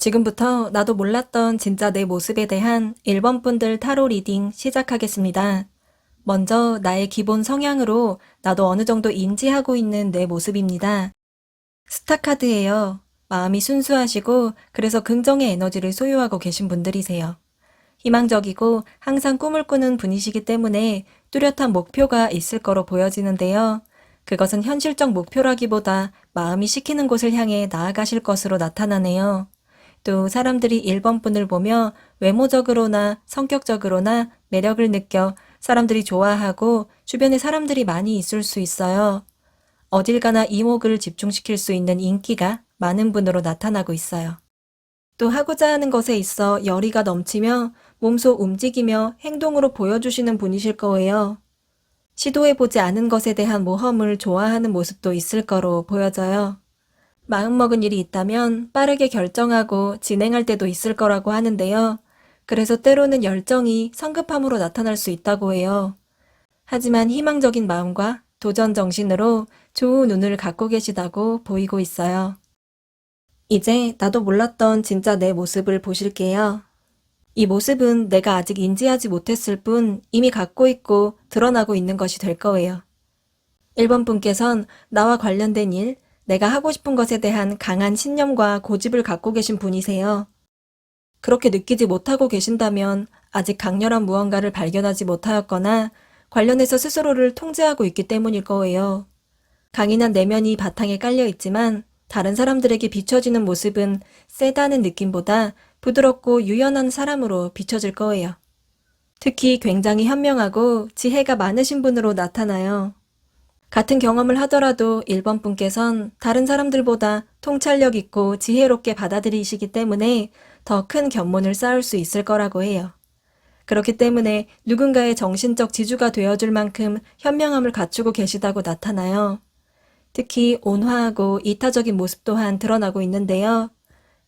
지금부터 나도 몰랐던 진짜 내 모습에 대한 1번 분들 타로 리딩 시작하겠습니다. 먼저 나의 기본 성향으로 나도 어느 정도 인지하고 있는 내 모습입니다. 스타카드예요. 마음이 순수하시고 그래서 긍정의 에너지를 소유하고 계신 분들이세요. 희망적이고 항상 꿈을 꾸는 분이시기 때문에 뚜렷한 목표가 있을 거로 보여지는데요. 그것은 현실적 목표라기보다 마음이 시키는 곳을 향해 나아가실 것으로 나타나네요. 또 사람들이 1번 분을 보며 외모적으로나 성격적으로나 매력을 느껴 사람들이 좋아하고 주변에 사람들이 많이 있을 수 있어요. 어딜 가나 이목을 집중시킬 수 있는 인기가 많은 분으로 나타나고 있어요. 또 하고자 하는 것에 있어 열의가 넘치며 몸소 움직이며 행동으로 보여주시는 분이실 거예요. 시도해보지 않은 것에 대한 모험을 좋아하는 모습도 있을 거로 보여져요. 마음먹은 일이 있다면 빠르게 결정하고 진행할 때도 있을 거라고 하는데요. 그래서 때로는 열정이 성급함으로 나타날 수 있다고 해요. 하지만 희망적인 마음과 도전 정신으로 좋은 운을 갖고 계시다고 보이고 있어요. 이제 나도 몰랐던 진짜 내 모습을 보실게요. 이 모습은 내가 아직 인지하지 못했을 뿐 이미 갖고 있고 드러나고 있는 것이 될 거예요. 1번 분께선 나와 관련된 일, 내가 하고 싶은 것에 대한 강한 신념과 고집을 갖고 계신 분이세요. 그렇게 느끼지 못하고 계신다면 아직 강렬한 무언가를 발견하지 못하였거나 관련해서 스스로를 통제하고 있기 때문일 거예요. 강인한 내면이 바탕에 깔려 있지만 다른 사람들에게 비춰지는 모습은 세다는 느낌보다 부드럽고 유연한 사람으로 비춰질 거예요. 특히 굉장히 현명하고 지혜가 많으신 분으로 나타나요. 같은 경험을 하더라도 1번 분께선 다른 사람들보다 통찰력 있고 지혜롭게 받아들이시기 때문에 더 큰 견문을 쌓을 수 있을 거라고 해요. 그렇기 때문에 누군가의 정신적 지주가 되어줄 만큼 현명함을 갖추고 계시다고 나타나요. 특히 온화하고 이타적인 모습 또한 드러나고 있는데요.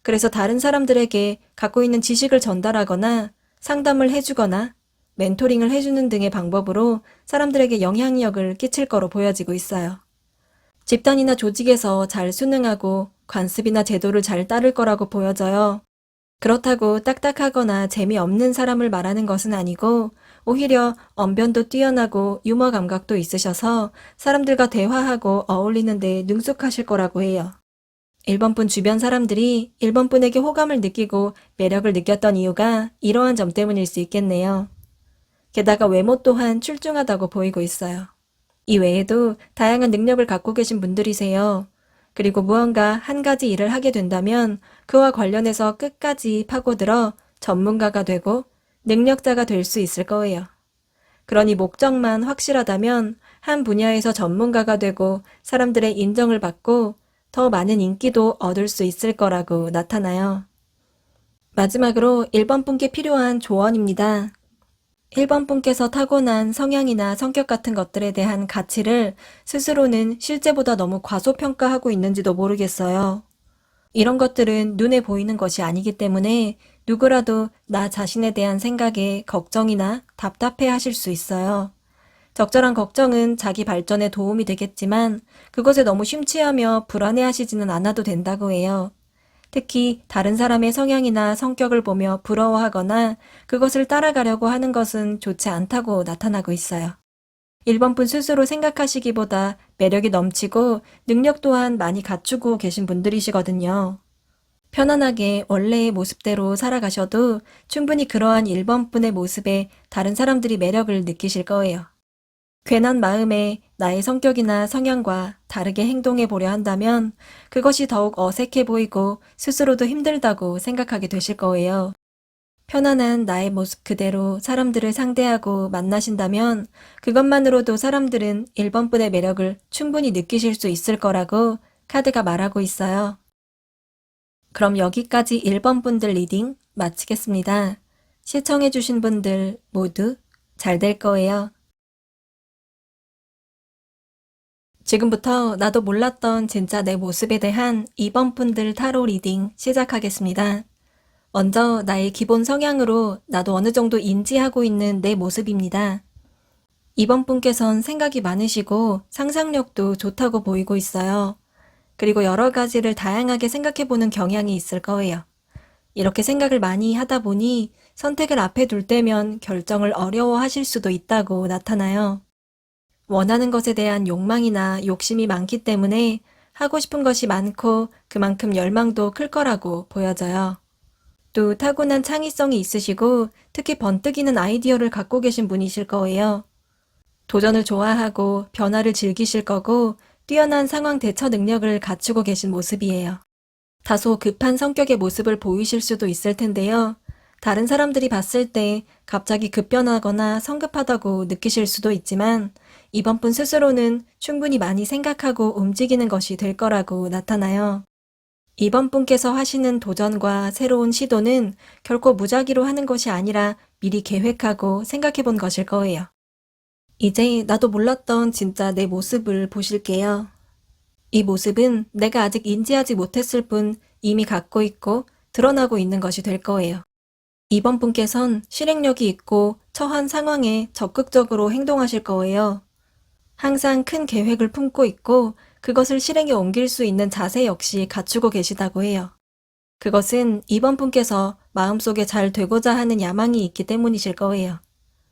그래서 다른 사람들에게 갖고 있는 지식을 전달하거나 상담을 해주거나 멘토링을 해주는 등의 방법으로 사람들에게 영향력을 끼칠 거로 보여지고 있어요. 집단이나 조직에서 잘 순응하고 관습이나 제도를 잘 따를 거라고 보여져요. 그렇다고 딱딱하거나 재미없는 사람을 말하는 것은 아니고 오히려 언변도 뛰어나고 유머 감각도 있으셔서 사람들과 대화하고 어울리는 데 능숙하실 거라고 해요. 1번 분 주변 사람들이 1번 분에게 호감을 느끼고 매력을 느꼈던 이유가 이러한 점 때문일 수 있겠네요. 게다가 외모 또한 출중하다고 보이고 있어요. 이 외에도 다양한 능력을 갖고 계신 분들이세요. 그리고 무언가 한 가지 일을 하게 된다면 그와 관련해서 끝까지 파고들어 전문가가 되고 능력자가 될 수 있을 거예요. 그러니 목적만 확실하다면 한 분야에서 전문가가 되고 사람들의 인정을 받고 더 많은 인기도 얻을 수 있을 거라고 나타나요. 마지막으로 1번 분께 필요한 조언입니다. 1번 분께서 타고난 성향이나 성격 같은 것들에 대한 가치를 스스로는 실제보다 너무 과소평가하고 있는지도 모르겠어요. 이런 것들은 눈에 보이는 것이 아니기 때문에 누구라도 나 자신에 대한 생각에 걱정이나 답답해 하실 수 있어요. 적절한 걱정은 자기 발전에 도움이 되겠지만 그것에 너무 심취하며 불안해 하시지는 않아도 된다고 해요. 특히 다른 사람의 성향이나 성격을 보며 부러워하거나 그것을 따라가려고 하는 것은 좋지 않다고 나타나고 있어요. 1번 분 스스로 생각하시기보다 매력이 넘치고 능력 또한 많이 갖추고 계신 분들이시거든요. 편안하게 원래의 모습대로 살아가셔도 충분히 그러한 1번 분의 모습에 다른 사람들이 매력을 느끼실 거예요. 괜한 마음에 나의 성격이나 성향과 다르게 행동해 보려 한다면 그것이 더욱 어색해 보이고 스스로도 힘들다고 생각하게 되실 거예요. 편안한 나의 모습 그대로 사람들을 상대하고 만나신다면 그것만으로도 사람들은 1번 분의 매력을 충분히 느끼실 수 있을 거라고 카드가 말하고 있어요. 그럼 여기까지 1번 분들 리딩 마치겠습니다. 시청해주신 분들 모두 잘 될 거예요. 지금부터 나도 몰랐던 진짜 내 모습에 대한 2번 분들 타로 리딩 시작하겠습니다. 먼저 나의 기본 성향으로 나도 어느 정도 인지하고 있는 내 모습입니다. 2번 분께선 생각이 많으시고 상상력도 좋다고 보이고 있어요. 그리고 여러 가지를 다양하게 생각해보는 경향이 있을 거예요. 이렇게 생각을 많이 하다 보니 선택을 앞에 둘 때면 결정을 어려워하실 수도 있다고 나타나요. 원하는 것에 대한 욕망이나 욕심이 많기 때문에 하고 싶은 것이 많고 그만큼 열망도 클 거라고 보여져요. 또 타고난 창의성이 있으시고 특히 번뜩이는 아이디어를 갖고 계신 분이실 거예요. 도전을 좋아하고 변화를 즐기실 거고 뛰어난 상황 대처 능력을 갖추고 계신 모습이에요. 다소 급한 성격의 모습을 보이실 수도 있을 텐데요. 다른 사람들이 봤을 때 갑자기 급변하거나 성급하다고 느끼실 수도 있지만 이번 분 스스로는 충분히 많이 생각하고 움직이는 것이 될 거라고 나타나요. 이번 분께서 하시는 도전과 새로운 시도는 결코 무작위로 하는 것이 아니라 미리 계획하고 생각해 본 것일 거예요. 이제 나도 몰랐던 진짜 내 모습을 보실게요. 이 모습은 내가 아직 인지하지 못했을 뿐 이미 갖고 있고 드러나고 있는 것이 될 거예요. 이번 분께선 실행력이 있고 처한 상황에 적극적으로 행동하실 거예요. 항상 큰 계획을 품고 있고 그것을 실행에 옮길 수 있는 자세 역시 갖추고 계시다고 해요. 그것은 이번 분께서 마음속에 잘 되고자 하는 야망이 있기 때문이실 거예요.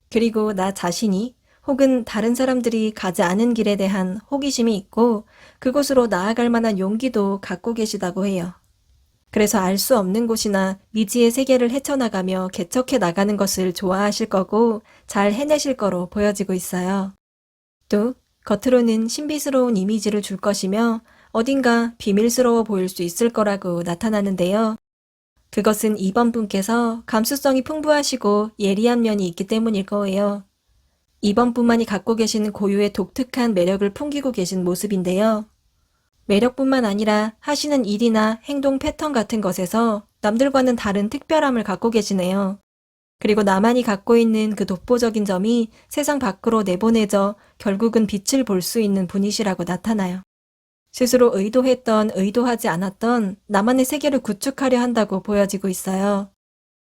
그리고 나 자신이 혹은 다른 사람들이 가지 않은 길에 대한 호기심이 있고 그곳으로 나아갈 만한 용기도 갖고 계시다고 해요. 그래서 알 수 없는 곳이나 미지의 세계를 헤쳐나가며 개척해 나가는 것을 좋아하실 거고 잘 해내실 거로 보여지고 있어요. 또 겉으로는 신비스러운 이미지를 줄 것이며 어딘가 비밀스러워 보일 수 있을 거라고 나타나는데요. 그것은 이번 분께서 감수성이 풍부하시고 예리한 면이 있기 때문일 거예요. 이번 분만이 갖고 계시는 고유의 독특한 매력을 풍기고 계신 모습인데요. 매력뿐만 아니라 하시는 일이나 행동 패턴 같은 것에서 남들과는 다른 특별함을 갖고 계시네요. 그리고 나만이 갖고 있는 그 독보적인 점이 세상 밖으로 내보내져 결국은 빛을 볼 수 있는 분이시라고 나타나요. 스스로 의도했던 의도하지 않았던 나만의 세계를 구축하려 한다고 보여지고 있어요.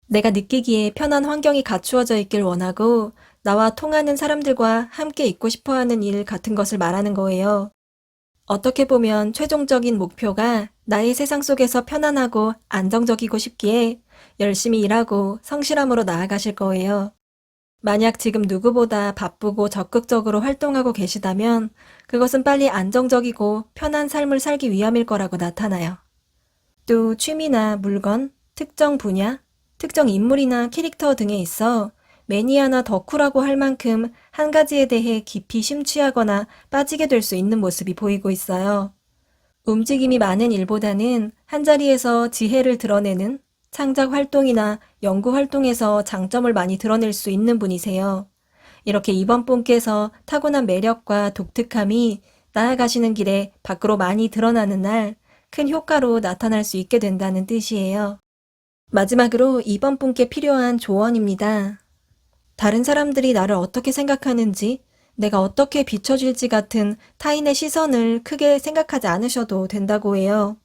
내가 느끼기에 편한 환경이 갖추어져 있길 원하고 나와 통하는 사람들과 함께 있고 싶어하는 일 같은 것을 말하는 거예요. 어떻게 보면 최종적인 목표가 나의 세상 속에서 편안하고 안정적이고 싶기에 열심히 일하고 성실함으로 나아가실 거예요. 만약 지금 누구보다 바쁘고 적극적으로 활동하고 계시다면 그것은 빨리 안정적이고 편한 삶을 살기 위함일 거라고 나타나요. 또 취미나 물건, 특정 분야, 특정 인물이나 캐릭터 등에 있어 매니아나 덕후라고 할 만큼 한 가지에 대해 깊이 심취하거나 빠지게 될 수 있는 모습이 보이고 있어요. 움직임이 많은 일보다는 한자리에서 지혜를 드러내는 창작 활동이나 연구 활동에서 장점을 많이 드러낼 수 있는 분이세요. 이렇게 이번 분께서 타고난 매력과 독특함이 나아가시는 길에 밖으로 많이 드러나는 날 큰 효과로 나타날 수 있게 된다는 뜻이에요. 마지막으로 이번 분께 필요한 조언입니다. 다른 사람들이 나를 어떻게 생각하는지, 내가 어떻게 비춰질지 같은 타인의 시선을 크게 생각하지 않으셔도 된다고 해요.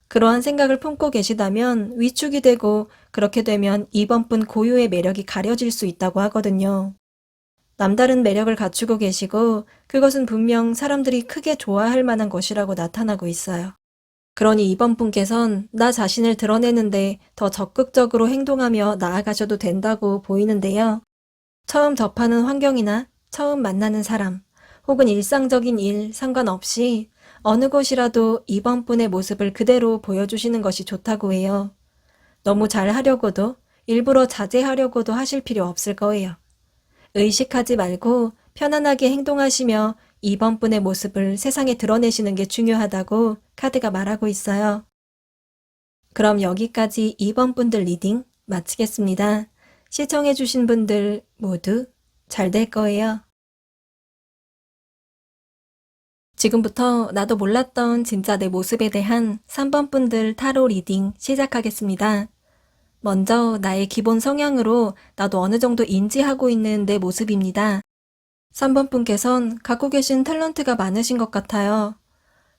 그러한 생각을 품고 계시다면 위축이 되고 그렇게 되면 이번 분 고유의 매력이 가려질 수 있다고 하거든요. 남다른 매력을 갖추고 계시고 그것은 분명 사람들이 크게 좋아할 만한 것이라고 나타나고 있어요. 그러니 이번 분께선 나 자신을 드러내는데 더 적극적으로 행동하며 나아가셔도 된다고 보이는데요. 처음 접하는 환경이나 처음 만나는 사람, 혹은 일상적인 일 상관없이 어느 곳이라도 이번 분의 모습을 그대로 보여주시는 것이 좋다고 해요. 너무 잘하려고도 일부러 자제하려고도 하실 필요 없을 거예요. 의식하지 말고 편안하게 행동하시며 이번 분의 모습을 세상에 드러내시는 게 중요하다고 카드가 말하고 있어요. 그럼 여기까지 이번 분들 리딩 마치겠습니다. 시청해주신 분들 모두 잘 될 거예요. 지금부터 나도 몰랐던 진짜 내 모습에 대한 3번 분들 타로 리딩 시작하겠습니다. 먼저 나의 기본 성향으로 나도 어느 정도 인지하고 있는 내 모습입니다. 3번 분께선 갖고 계신 탤런트가 많으신 것 같아요.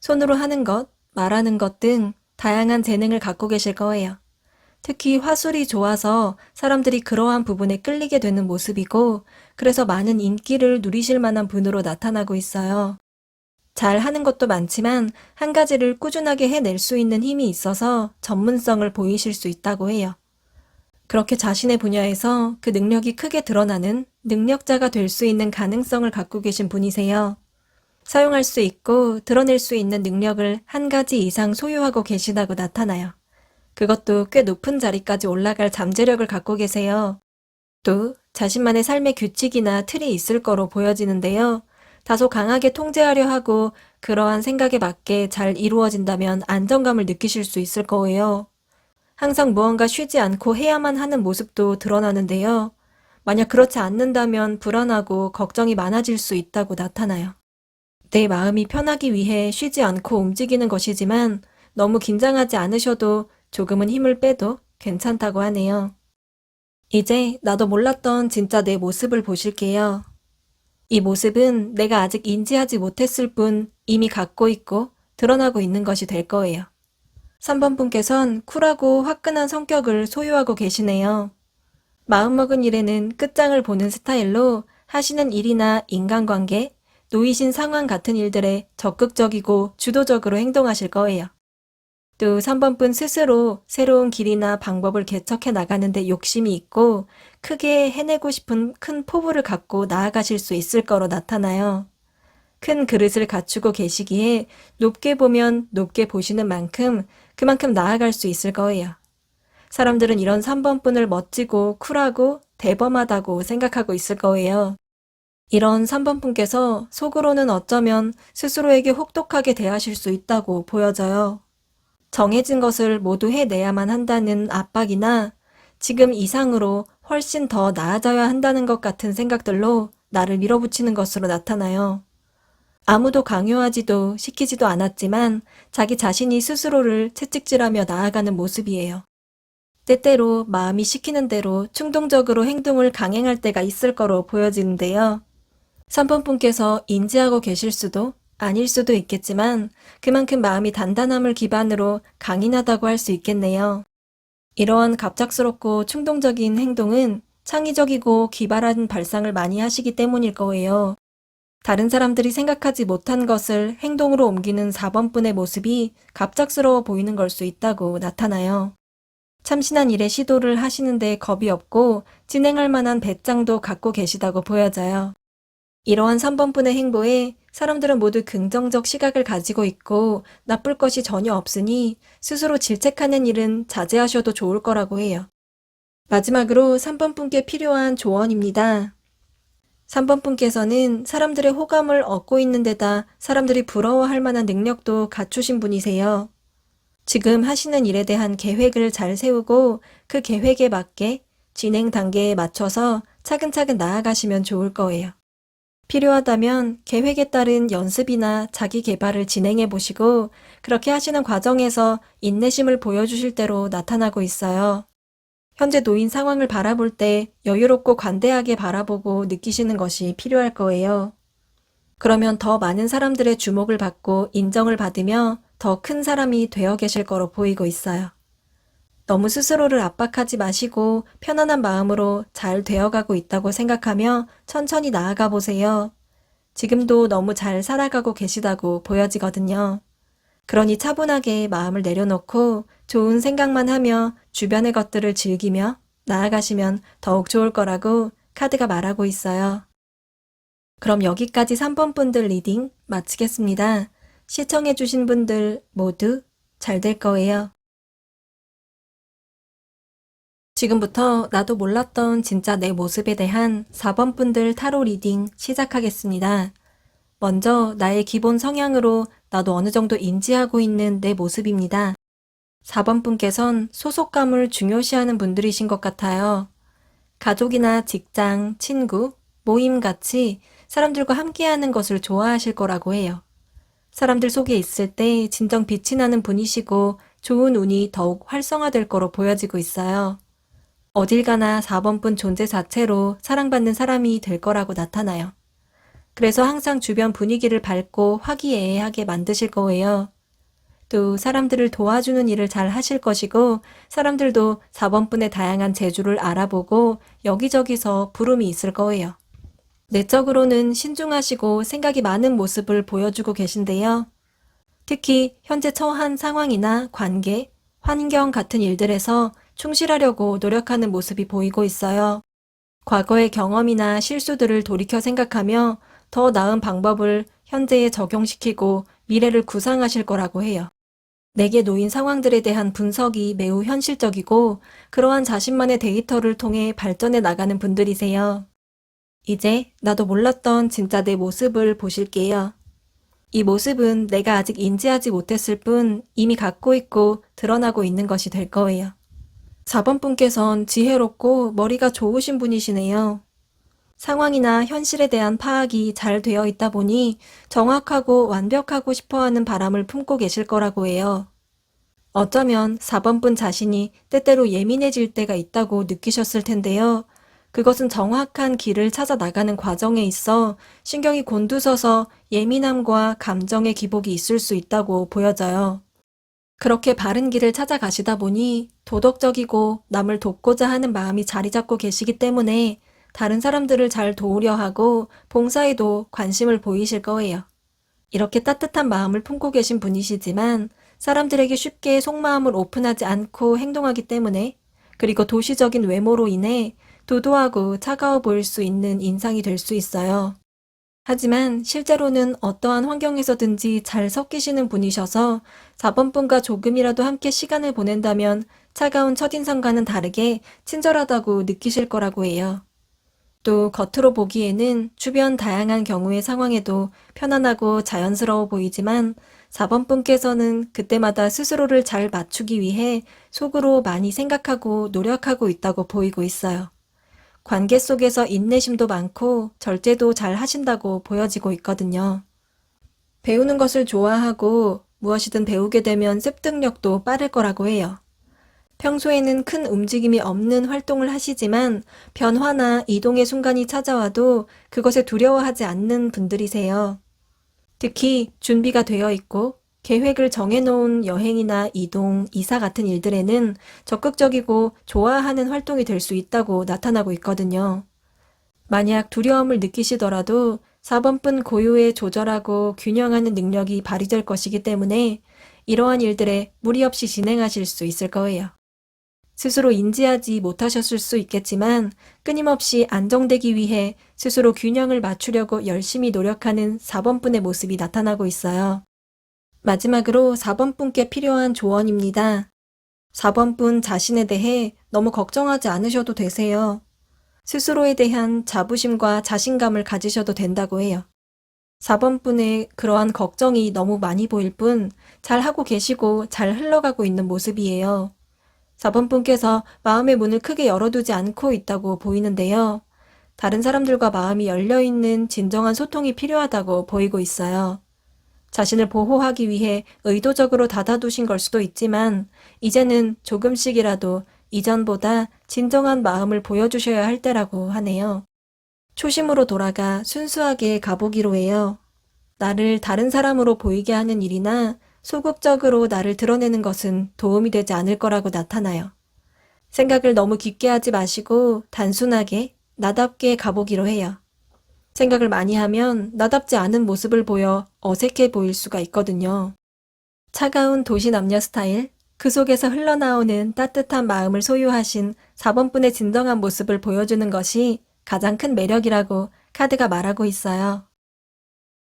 손으로 하는 것, 말하는 것 등 다양한 재능을 갖고 계실 거예요. 특히 화술이 좋아서 사람들이 그러한 부분에 끌리게 되는 모습이고 그래서 많은 인기를 누리실 만한 분으로 나타나고 있어요. 잘 하는 것도 많지만 한 가지를 꾸준하게 해낼 수 있는 힘이 있어서 전문성을 보이실 수 있다고 해요. 그렇게 자신의 분야에서 그 능력이 크게 드러나는 능력자가 될 수 있는 가능성을 갖고 계신 분이세요. 사용할 수 있고 드러낼 수 있는 능력을 한 가지 이상 소유하고 계시다고 나타나요. 그것도 꽤 높은 자리까지 올라갈 잠재력을 갖고 계세요. 또 자신만의 삶의 규칙이나 틀이 있을 거로 보여지는데요. 다소 강하게 통제하려 하고 그러한 생각에 맞게 잘 이루어진다면 안정감을 느끼실 수 있을 거예요. 항상 무언가 쉬지 않고 해야만 하는 모습도 드러나는데요. 만약 그렇지 않는다면 불안하고 걱정이 많아질 수 있다고 나타나요. 내 마음이 편하기 위해 쉬지 않고 움직이는 것이지만 너무 긴장하지 않으셔도 조금은 힘을 빼도 괜찮다고 하네요. 이제 나도 몰랐던 진짜 내 모습을 보실게요. 이 모습은 내가 아직 인지하지 못했을 뿐 이미 갖고 있고 드러나고 있는 것이 될 거예요. 3번 분께선 쿨하고 화끈한 성격을 소유하고 계시네요. 마음먹은 일에는 끝장을 보는 스타일로 하시는 일이나 인간관계, 놓이신 상황 같은 일들에 적극적이고 주도적으로 행동하실 거예요. 또 3번 분 스스로 새로운 길이나 방법을 개척해 나가는데 욕심이 있고 크게 해내고 싶은 큰 포부를 갖고 나아가실 수 있을 거로 나타나요. 큰 그릇을 갖추고 계시기에 높게 보면 높게 보시는 만큼 그만큼 나아갈 수 있을 거예요. 사람들은 이런 3번 분을 멋지고 쿨하고 대범하다고 생각하고 있을 거예요. 이런 3번 분께서 속으로는 어쩌면 스스로에게 혹독하게 대하실 수 있다고 보여져요. 정해진 것을 모두 해내야만 한다는 압박이나 지금 이상으로 훨씬 더 나아져야 한다는 것 같은 생각들로 나를 밀어붙이는 것으로 나타나요. 아무도 강요하지도 시키지도 않았지만 자기 자신이 스스로를 채찍질하며 나아가는 모습이에요. 때때로 마음이 시키는 대로 충동적으로 행동을 강행할 때가 있을 거로 보여지는데요. 3번 분께서 인지하고 계실 수도 아닐 수도 있겠지만 그만큼 마음이 단단함을 기반으로 강인하다고 할 수 있겠네요. 이러한 갑작스럽고 충동적인 행동은 창의적이고 기발한 발상을 많이 하시기 때문일 거예요. 다른 사람들이 생각하지 못한 것을 행동으로 옮기는 4번 분의 모습이 갑작스러워 보이는 걸 수 있다고 나타나요. 참신한 일에 시도를 하시는데 겁이 없고 진행할 만한 배짱도 갖고 계시다고 보여져요. 이러한 3번 분의 행보에 사람들은 모두 긍정적 시각을 가지고 있고 나쁠 것이 전혀 없으니 스스로 질책하는 일은 자제하셔도 좋을 거라고 해요. 마지막으로 3번 분께 필요한 조언입니다. 3번 분께서는 사람들의 호감을 얻고 있는 데다 사람들이 부러워할 만한 능력도 갖추신 분이세요. 지금 하시는 일에 대한 계획을 잘 세우고 그 계획에 맞게 진행 단계에 맞춰서 차근차근 나아가시면 좋을 거예요. 필요하다면 계획에 따른 연습이나 자기 개발을 진행해 보시고 그렇게 하시는 과정에서 인내심을 보여주실 대로 나타나고 있어요. 현재 놓인 상황을 바라볼 때 여유롭고 관대하게 바라보고 느끼시는 것이 필요할 거예요. 그러면 더 많은 사람들의 주목을 받고 인정을 받으며 더 큰 사람이 되어 계실 거로 보이고 있어요. 너무 스스로를 압박하지 마시고 편안한 마음으로 잘 되어가고 있다고 생각하며 천천히 나아가 보세요. 지금도 너무 잘 살아가고 계시다고 보여지거든요. 그러니 차분하게 마음을 내려놓고 좋은 생각만 하며 주변의 것들을 즐기며 나아가시면 더욱 좋을 거라고 카드가 말하고 있어요. 그럼 여기까지 3번 분들 리딩 마치겠습니다. 시청해주신 분들 모두 잘 될 거예요. 지금부터 나도 몰랐던 진짜 내 모습에 대한 4번 분들 타로 리딩 시작하겠습니다. 먼저 나의 기본 성향으로 나도 어느 정도 인지하고 있는 내 모습입니다. 4번 분께선 소속감을 중요시하는 분들이신 것 같아요. 가족이나 직장, 친구, 모임 같이 사람들과 함께하는 것을 좋아하실 거라고 해요. 사람들 속에 있을 때 진정 빛이 나는 분이시고 좋은 운이 더욱 활성화될 거로 보여지고 있어요. 어딜 가나 4번 분 존재 자체로 사랑받는 사람이 될 거라고 나타나요. 그래서 항상 주변 분위기를 밝고 화기애애하게 만드실 거예요. 또 사람들을 도와주는 일을 잘 하실 것이고 사람들도 4번 분의 다양한 재주를 알아보고 여기저기서 부름이 있을 거예요. 내적으로는 신중하시고 생각이 많은 모습을 보여주고 계신데요. 특히 현재 처한 상황이나 관계, 환경 같은 일들에서 충실하려고 노력하는 모습이 보이고 있어요. 과거의 경험이나 실수들을 돌이켜 생각하며 더 나은 방법을 현재에 적용시키고 미래를 구상하실 거라고 해요. 내게 놓인 상황들에 대한 분석이 매우 현실적이고 그러한 자신만의 데이터를 통해 발전해 나가는 분들이세요. 이제 나도 몰랐던 진짜 내 모습을 보실게요. 이 모습은 내가 아직 인지하지 못했을 뿐 이미 갖고 있고 드러나고 있는 것이 될 거예요. 4번 분께선 지혜롭고 머리가 좋으신 분이시네요. 상황이나 현실에 대한 파악이 잘 되어 있다 보니 정확하고 완벽하고 싶어 하는 바람을 품고 계실 거라고 해요. 어쩌면 4번 분 자신이 때때로 예민해질 때가 있다고 느끼셨을 텐데요. 그것은 정확한 길을 찾아 나가는 과정에 있어 신경이 곤두서서 예민함과 감정의 기복이 있을 수 있다고 보여져요. 그렇게 바른 길을 찾아가시다 보니 도덕적이고 남을 돕고자 하는 마음이 자리 잡고 계시기 때문에 다른 사람들을 잘 도우려 하고 봉사에도 관심을 보이실 거예요. 이렇게 따뜻한 마음을 품고 계신 분이시지만 사람들에게 쉽게 속마음을 오픈하지 않고 행동하기 때문에 그리고 도시적인 외모로 인해 도도하고 차가워 보일 수 있는 인상이 될 수 있어요. 하지만 실제로는 어떠한 환경에서든지 잘 섞이시는 분이셔서 4번 분과 조금이라도 함께 시간을 보낸다면 차가운 첫인상과는 다르게 친절하다고 느끼실 거라고 해요. 또 겉으로 보기에는 주변 다양한 경우의 상황에도 편안하고 자연스러워 보이지만 4번 분께서는 그때마다 스스로를 잘 맞추기 위해 속으로 많이 생각하고 노력하고 있다고 보이고 있어요. 관계 속에서 인내심도 많고 절제도 잘 하신다고 보여지고 있거든요. 배우는 것을 좋아하고 무엇이든 배우게 되면 습득력도 빠를 거라고 해요. 평소에는 큰 움직임이 없는 활동을 하시지만 변화나 이동의 순간이 찾아와도 그것에 두려워하지 않는 분들이세요. 특히 준비가 되어 있고 계획을 정해놓은 여행이나 이동, 이사 같은 일들에는 적극적이고 좋아하는 활동이 될 수 있다고 나타나고 있거든요. 만약 두려움을 느끼시더라도 4번뿐 고유의 조절하고 균형하는 능력이 발휘될 것이기 때문에 이러한 일들에 무리 없이 진행하실 수 있을 거예요. 스스로 인지하지 못하셨을 수 있겠지만 끊임없이 안정되기 위해 스스로 균형을 맞추려고 열심히 노력하는 4번뿐의 모습이 나타나고 있어요. 마지막으로 4번뿐께 필요한 조언입니다. 4번뿐 자신에 대해 너무 걱정하지 않으셔도 되세요. 스스로에 대한 자부심과 자신감을 가지셔도 된다고 해요. 4번뿐의 그러한 걱정이 너무 많이 보일 뿐 잘하고 계시고 잘 흘러가고 있는 모습이에요. 4번분께서 마음의 문을 크게 열어두지 않고 있다고 보이는데요. 다른 사람들과 마음이 열려있는 진정한 소통이 필요하다고 보이고 있어요. 자신을 보호하기 위해 의도적으로 닫아두신 걸 수도 있지만 이제는 조금씩이라도 이전보다 진정한 마음을 보여주셔야 할 때라고 하네요. 초심으로 돌아가 순수하게 가보기로 해요. 나를 다른 사람으로 보이게 하는 일이나 소극적으로 나를 드러내는 것은 도움이 되지 않을 거라고 나타나요. 생각을 너무 깊게 하지 마시고 단순하게 나답게 가보기로 해요. 생각을 많이 하면 나답지 않은 모습을 보여 어색해 보일 수가 있거든요. 차가운 도시 남녀 스타일, 그 속에서 흘러나오는 따뜻한 마음을 소유하신 4번분의 진정한 모습을 보여주는 것이 가장 큰 매력이라고 카드가 말하고 있어요.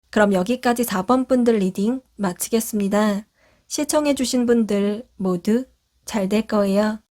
그럼 여기까지 4번 분들 리딩 마치겠습니다. 시청해주신 분들 모두 잘 될 거예요.